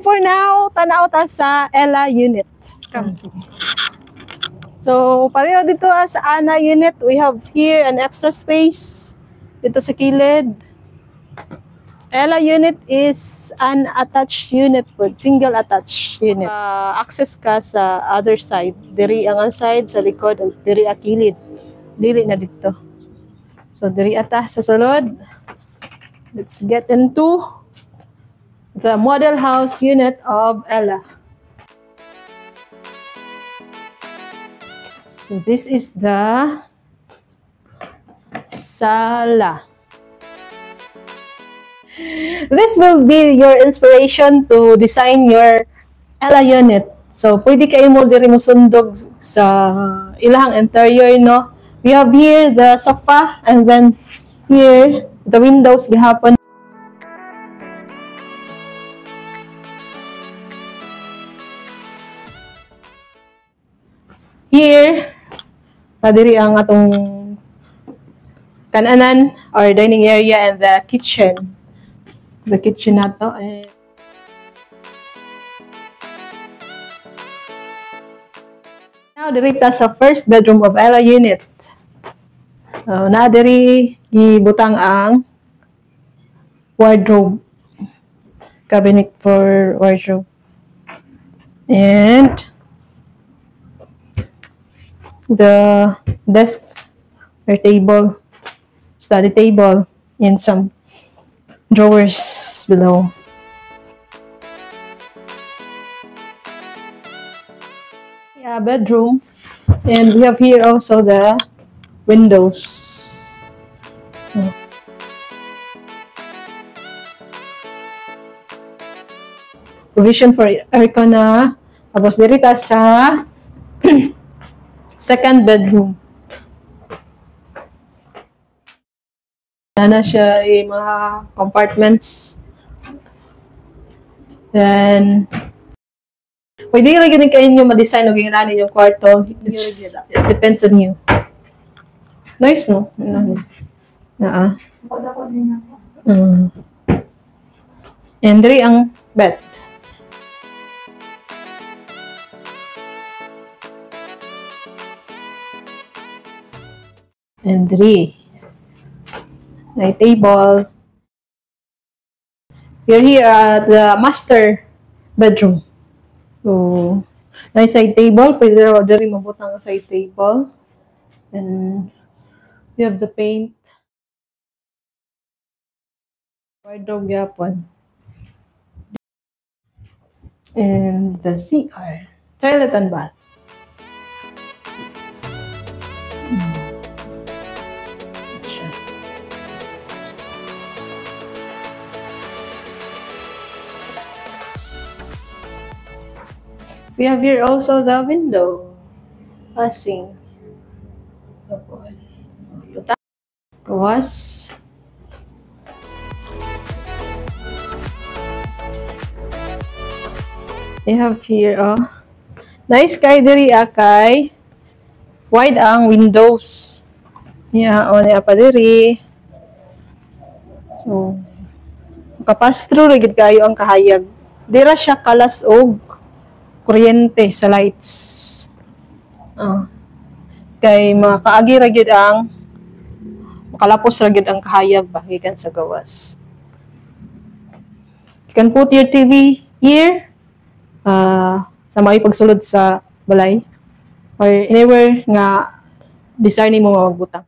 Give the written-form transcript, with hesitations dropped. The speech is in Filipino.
And for now, tanaw ta sa Ella unit. Come. So, pareho dito sa Ana unit, we have here an extra space dito sa kilid. Ella unit is an attached unit po, single attached unit. Access ka sa other side, diri ang side sa likod, diri ang kilid. Dili na dito. So, diri ata sa sulod. Let's get into the model house unit of Ella. So this is the sala. This will be your inspiration to design your Ella unit. So pwede kayo mo diri mo sundog sa ilang interior, no? We have here the sofa and then here the windows gihapon. Here, diri ang atong kananan or dining area and the kitchen. The kitchen nato. Now, diri ta sa first bedroom of Ella unit. Na diri gibutang ang wardrobe. Cabinet for wardrobe. And the desk or table, study table, and some drawers below. Yeah, bedroom, and we have here also the windows. Provision for aircon na. Tapos diri ta sa second bedroom. Na siya yung mga compartments. Then, pwede rin ganun kayo yung ma-design o ginagawa yung kwarto. It depends on you. Nice, no? And diri ang bed. And three. Night table. We're here at the master bedroom. So, nice side table. Pwede rin mabutang ang side table. And we have the paint. Wardrobe yapon. And the CR. Toilet and bath. We have here also the window passing. Kawas. We have here nice kay diri akay wide ang windows. Yeah, on pa diri. So makapass through ra gid kayo ang kahayag. Dira siya kalas og kuryente sa lights. Kay makaagi ra gyud ang makalapos ra gyud ang kahayag gikan sa gawas. You can put your TV here sa may pagsulod sa balay or anywhere nga design mo magbutang.